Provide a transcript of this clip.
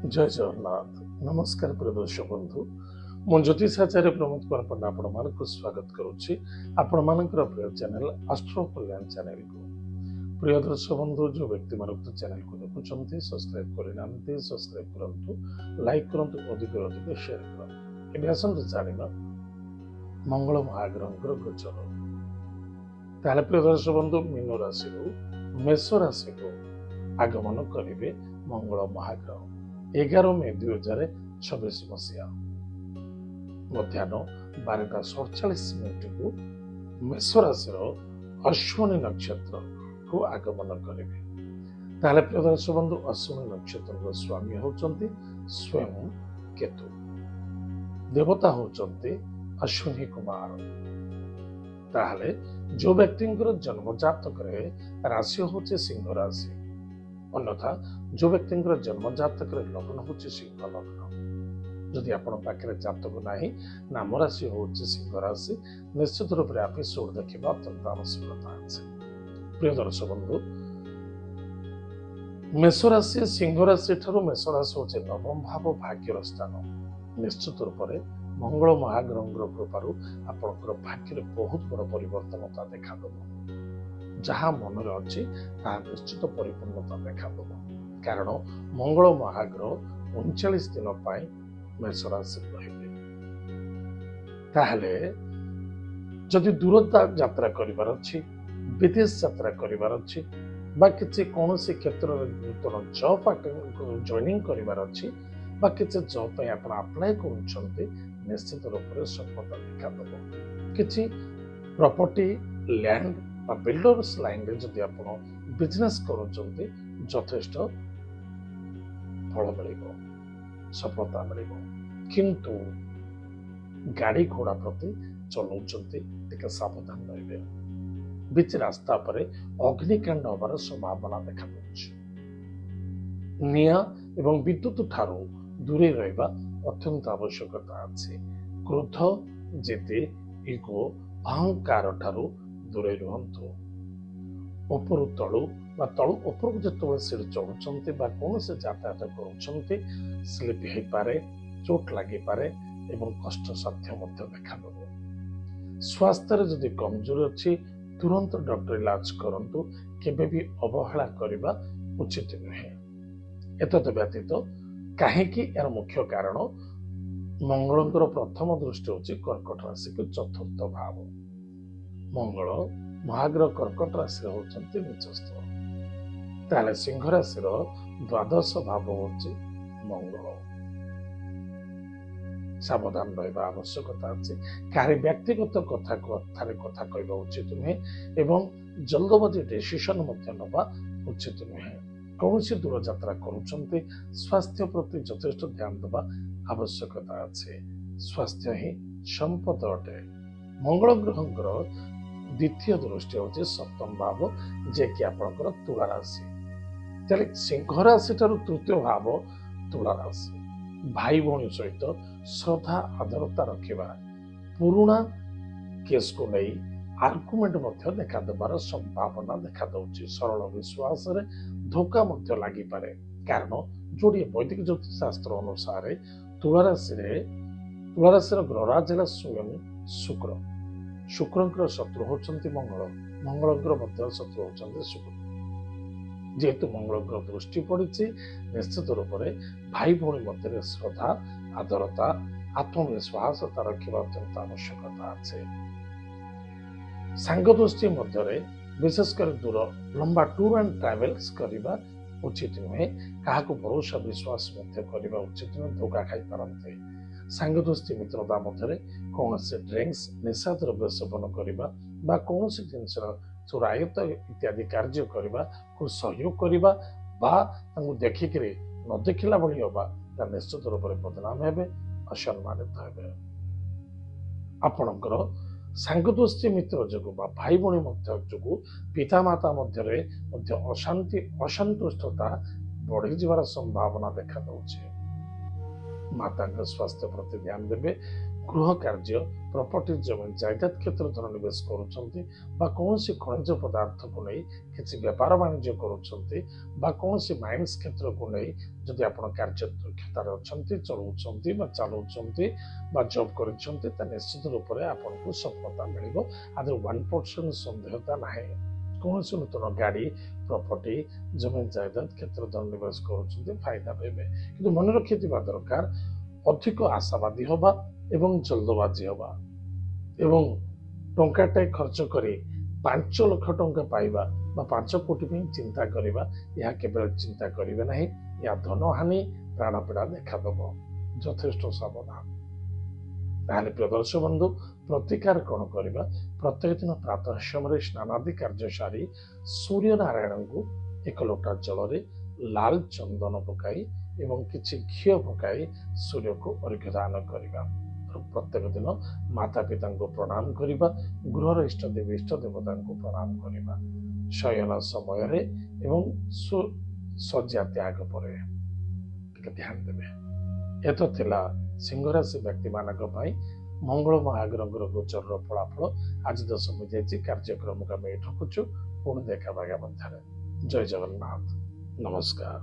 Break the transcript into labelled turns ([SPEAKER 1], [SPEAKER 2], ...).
[SPEAKER 1] ଜୟ ଜଗନ୍ନାଥ। ନମସ୍କାର ପ୍ରିୟ ଦର୍ଶକ ବନ୍ଧୁ, ମୁଁ ଜ୍ୟୋତିଷାଚାର୍ଯ୍ୟ ପ୍ରମୋଦ କୁମାର ପଣ୍ଡା ଆପଣମାନଙ୍କୁ ସ୍ୱାଗତ କରୁଛି ଆପଣମାନଙ୍କର ପ୍ରିୟ ଚ୍ୟାନେଲ ଆଷ୍ଟ୍ରୋ କଲ୍ୟାଣ ଚ୍ୟାନେଲକୁ। ପ୍ରିୟ ଦର୍ଶକ ବନ୍ଧୁ, ଯେଉଁ ବ୍ୟକ୍ତିମାନଙ୍କୁ ଚ୍ୟାନେଲକୁ ଦେଖୁଛନ୍ତି ସବସ୍କ୍ରାଇବ କରିନାହାନ୍ତି ସବସ୍କ୍ରାଇବ କରନ୍ତୁ, ଲାଇକ୍ କରନ୍ତୁ, ଅଧିକରୁ ଅଧିକ ସେୟାର କରନ୍ତୁ। ଏବେ ଆସନ୍ତୁ ଜାଣିବା ମଙ୍ଗଳ ମହାଗ୍ରହଙ୍କର ଗୋଚର। ତାହେଲେ ପ୍ରିୟ ଦର୍ଶକ ବନ୍ଧୁ, ମୀନ ରାଶିରୁ ମେଷ ରାଶିକୁ ଆଗମନ କରିବେ ମଙ୍ଗଳ ମହାଗ୍ରହ 11 ମେ 2026 ମସିହା ମଧ୍ୟାହ୍ନ 12:47 ମେଷ ରାଶିର ଅଶ୍ୱିନୀ ନକ୍ଷତ୍ରକୁ ଆଗମନ କରିବେ। ତାହେଲେ ପ୍ରିୟ ଦର୍ଶକ ବନ୍ଧୁ, ଅଶ୍ୱିନୀ ନକ୍ଷତ୍ରର ସ୍ୱାମୀ ହେଉଛନ୍ତି ସ୍ୱୟଂ କେତୁ, ଦେବତା ହେଉଛନ୍ତି ଅଶ୍ୱିନୀ କୁମାର। ତାହେଲେ ଯେଉଁ ବ୍ୟକ୍ତିଙ୍କର ଜନ୍ମ ଜାତକରେ ରାଶି ହେଉଛି ସିଂହ ରାଶି, ଅନ୍ୟଥା ଯେଉଁ ବ୍ୟକ୍ତିଙ୍କର ଜନ୍ମ ଜାତକରେ ଲଗ୍ନ ହେଉଛି ସିଂହ ଲଗ୍ନ, ଯଦି ଆପଣଙ୍କ ପାଖରେ ଜାତକ ନାହିଁ, ନାମ ରାଶି ହେଉଛି ସିଂହ ରାଶି, ନିଶ୍ଚିତ ରୂପରେ ଏପିସୋଡ ଦେଖିବା ଅତ୍ୟନ୍ତ ଆବଶ୍ୟକତା ଅଛି। ପ୍ରିୟ ଦର୍ଶକ ବନ୍ଧୁ, ମେଷ ରାଶି ସିଂହ ରାଶି ଠାରୁ ମେଷ ରାଶି ହେଉଛି ନବମ ଭାବ, ଭାଗ୍ୟର ସ୍ଥାନ। ନିଶ୍ଚିତ ରୂପରେ ମଙ୍ଗଳ ମହାଗ୍ରହଙ୍କର କୃପାରୁ ଆପଣଙ୍କର ଭାଗ୍ୟରେ ବହୁତ ବଡ଼ ପରିବର୍ତ୍ତନତା ଦେଖାଦେବ। ଯାହା ମନରେ ଅଛି ତାହା ନିଶ୍ଚିତ ପରିପୂର୍ଣ୍ଣତା ଦେଖାଦେବ, କାରଣ ମଙ୍ଗଳ ମହାଗ୍ରହ 39 ଦିନ ପାଇଁ ମେଷ ରାଶିରେ ରହିବେ। ତାହେଲେ ଯଦି ଦୂର ଯାତ୍ରା କରିବାର ଅଛି, ବିଦେଶ ଯାତ୍ରା କରିବାର ଅଛି, ବା କିଛି କୌଣସି କ୍ଷେତ୍ରରେ ନୂତନ ଜବ୍ ଜଏନିଂ କରିବାର ଅଛି, ବା କିଛି ଜବ୍ ପାଇଁ ଆପଣ ଆପ୍ଲାଏ କରୁଛନ୍ତି, ନିଶ୍ଚିତ ରୂପରେ ସଫଳତା ଦେଖାଦେବ। କିଛି ପ୍ରପର୍ଟି, ଲ୍ୟାଣ୍ଡ ବା ବିଲ୍ଡର୍ସ ଲାଇନରେ ଯଦି ଆପଣ ବିଜନେସ୍ କରୁଛନ୍ତି, ଯଥେଷ୍ଟ ଫଳ ମିଳିବ, ସଫଳତା ମିଳିବ। କିନ୍ତୁ ଗାଡ଼ି ଘୋଡ଼ା ପ୍ରତି ଚଲାଉଛନ୍ତି ଟିକେ ସାବଧାନ ରହିବେ। ବିଚ ରାସ୍ତା ଉପରେ ଅଗ୍ନିକାଣ୍ଡ ହେବାର ସମ୍ଭାବନା ଦେଖାଯାଉଛି। ନିଆଁ ଏବଂ ବିଦ୍ୟୁତ ଠାରୁ ଦୂରେଇ ରହିବା ଅତ୍ୟନ୍ତ ଆବଶ୍ୟକତା ଅଛି। କ୍ରୋଧ, ଜିଦି, ଇଗୋ, ଅହଙ୍କାର ଠାରୁ ଦୂରେଇ ରୁହନ୍ତୁ। ଉପରୁ ତଳୁ ବା ତଳୁ ଉପରକୁ ଯେତେବେଳେ ସିଡ଼ି ଚଢୁଛନ୍ତି ବା କୌଣସି ଯାତାୟାତ କରୁଛନ୍ତି, ସ୍ଲିପ ହେଇପାରେ, ଚୋଟ ଲାଗିପାରେ ଏବଂ କଷ୍ଟସାଧ୍ୟ ମଧ୍ୟ ଦେଖାଦେବ। ସ୍ୱାସ୍ଥ୍ୟରେ ଯଦି କମଜୋରି ଅଛି, ତୁରନ୍ତ ଡକ୍ଟର ଇଲାଜ କରନ୍ତୁ, କେବେ ବି ଅବହେଳା କରିବା ଉଚିତ ନୁହେଁ। ଏତଦ୍ ବ୍ୟତୀତ କାହିଁକି, ଏହାର ମୁଖ୍ୟ କାରଣ ମଙ୍ଗଳଙ୍କର ପ୍ରଥମ ଦୃଷ୍ଟି ହେଉଛି କର୍କଟ ରାଶିକୁ ଚତୁର୍ଥ ଭାବ। ମଙ୍ଗଳ ମହାଗ୍ରହ କର୍କଟ ରାଶିରେ ହେଉଛନ୍ତି ନିଚସ୍ଥ। ତାହେଲେ ସିଂହ ରାଶିର ଦ୍ୱାଦଶ ଭାବ ହେଉଛି ମଙ୍ଗଳ। ସାବଧାନ ରହିବା ଆବଶ୍ୟକତା ଅଛି। କାହାରି ବ୍ୟକ୍ତିଗତ କଥାରେ କଥା କହିବା ଉଚିତ ନୁହେଁ ଏବଂ ଜଲ୍ଦବାଜି ଡିସିସନ ମଧ୍ୟ ନେବା ଉଚିତ ନୁହେଁ। କୌଣସି ଦୂର ଯାତ୍ରା କରୁଛନ୍ତି, ସ୍ୱାସ୍ଥ୍ୟ ପ୍ରତି ଯଥେଷ୍ଟ ଧ୍ୟାନ ଦେବା ଆବଶ୍ୟକତା ଅଛି। ସ୍ୱାସ୍ଥ୍ୟ ହିଁ ସମ୍ପଦ ଅଟେ। ମଙ୍ଗଳ ଗ୍ରହଙ୍କର ଦ୍ୱିତୀୟ ଦୃଷ୍ଟି ହେଉଛି ସପ୍ତମ ଭାବ, ଯିଏକି ଆପଣଙ୍କର ତୁଳା ରାଶି। ତାହେଲେ ସିଂହ ରାଶି ଠାରୁ ତୃତୀୟ ଭାବ ତୁଳା ରାଶି। ଭାଇ ଭଉଣୀ ସହିତ ଶ୍ରଦ୍ଧା ଆଦରତା ରଖିବା, ପୁରୁଣା କେସ୍କୁ ନେଇ ଆର୍ଗୁମେଣ୍ଟ ମଧ୍ୟ ଦେଖାଦେବାର ସମ୍ଭାବନା ଦେଖାଦେଉଛି। ସରଳ ବିଶ୍ୱାସରେ ଧୋକା ମଧ୍ୟ ଲାଗିପାରେ, କାରଣ ଯୋଡ଼ିଏ ବୈଦିକ ଜ୍ୟୋତିଷଶାସ୍ତ୍ର ଅନୁସାରେ ତୁଳା ରାଶିର ଗ୍ରହରାଜ ହେଲା ସ୍ୱୟଂ ଶୁକ୍ର। ଶୁକ୍ରଙ୍କର ଶତ୍ରୁ ହେଉଛନ୍ତି ମଙ୍ଗଳ, ମଙ୍ଗଳଙ୍କର ମଧ୍ୟ ଶତ୍ରୁ ହେଉଛନ୍ତି ଶୁକ୍ର। ଯେହେତୁ ମଙ୍ଗଳଙ୍କର ଦୃଷ୍ଟି ପଡ଼ିଛି, ନିଶ୍ଚିତ ରୂପରେ ଭାଇ ଭଉଣୀ ମଧ୍ୟରେ ଶ୍ରଦ୍ଧା, ଆଦରତା, ଆତ୍ମବିଶ୍ୱାସତା ରଖିବା ଅତ୍ୟନ୍ତ ଆବଶ୍ୟକତା ଅଛି। ସାଙ୍ଗ ଦୋସ୍ତି ମଧ୍ୟରେ ବିଶେଷ କରି ଦୂର ଲମ୍ବା ଟୁର୍ ଆଣ୍ଡ ଟ୍ରାଭେଲ୍ସ କରିବା ଉଚିତ ନୁହେଁ। କାହାକୁ ଭରସା ବିଶ୍ୱାସ ମଧ୍ୟ କରିବା ଉଚିତ ନୁହେଁ, ଧୋକା ଖାଇପାରନ୍ତି। ସାଙ୍ଗ ଦୋସ୍ତି ମିତ୍ରତା ମଧ୍ୟରେ କୌଣସି ଡ୍ରିଙ୍କସ୍, ନିଶା ଦ୍ରବ୍ୟ ସେବନ କରିବା ବା କୌଣସି ଜିନିଷର ଚୋରାୟତ ଇତ୍ୟାଦି କାର୍ଯ୍ୟ କରିବାକୁ ସହଯୋଗ କରିବା ବା ତାଙ୍କୁ ଦେଖିକିରି ନ ଦେଖିଲା ଭଳି ହେବା, ତାହା ନିଶ୍ଚିତ ରୂପରେ ବଦନାମ ହେବେ, ଅସମ୍ମାନିତ ହେବେ। ଆପଣଙ୍କର ସାଙ୍ଗ ଦୋସ୍ତି ମିତ୍ର ଯୋଗୁଁ ବା ଭାଇ ଭଉଣୀ ମଧ୍ୟ ଯୋଗୁଁ ପିତାମାତା ମଧ୍ୟରେ ମଧ୍ୟ ଅଶାନ୍ତି, ଅସନ୍ତୁଷ୍ଟତା ବଢ଼ିଯିବାର ସମ୍ଭାବନା ଦେଖାଦେଉଛି। ମାତାଙ୍କ ସ୍ୱାସ୍ଥ୍ୟ ପ୍ରତି ଧ୍ୟାନ ଦେବେ। गृह कार्य प्रॉपर्टी जमीन जायदाद क्षेत्र धन निवेश करुछंती बा कौनसी खनिज पदार्थ को नहीं किसी व्यापार वाणिज्य करुछंती बा कौनसी माइंस क्षेत्र को नहीं जदि आपण कार्य दक्षतार अछंती चलाउछंती बा चालुछंती बा जॉब करिछंती त निश्चित रूप से आपनको सफलता मिलिबो आदि 1% संदेहता नाही कौनसी नूतन गाड़ी प्रॉपर्टी जमीन जायदाद क्षेत्र धन निवेश करुछंती फायदा पाइबे किंतु मन रखिथिबा दरकार अधिक आशावादी होबा एवं जल्दबाजी होबा एवं टंकाटे खर्च करी 5 लाख टंका पाइबा बा 5 कोटी पे चिंता करिबा या केवल चिंता करिबे नहीं या धन हानि प्राणपीड़ा देखा देबो यथेष्ट सावधान ताहले प्रिय दर्शक बंधु प्रतिकार कौन करिबा प्रत्येक दिन प्रातः समय स्नानादि कार्य सारी सूर्य नारायण को एक लोटा जल रे लाल चंदन पकाई एवं किछि घी पकाई सूर्य को अर्घ्य दान करिबा प्रत्येक दिन माता पिता को प्रणाम करिबा गृहर इष्ट देवी इष्ट देवता को प्रणाम करिबा शयन समय रे एवं सज्जा त्याग पर ध्यान देवे एत थिला सिंह राशि व्यक्ति मानक पई मंगल महाग्रह गोचर फलाफल आज दस मुझे कार्यक्रम को रखुचु पुणी देखा मध्य जय जगन्नाथ नमस्कार।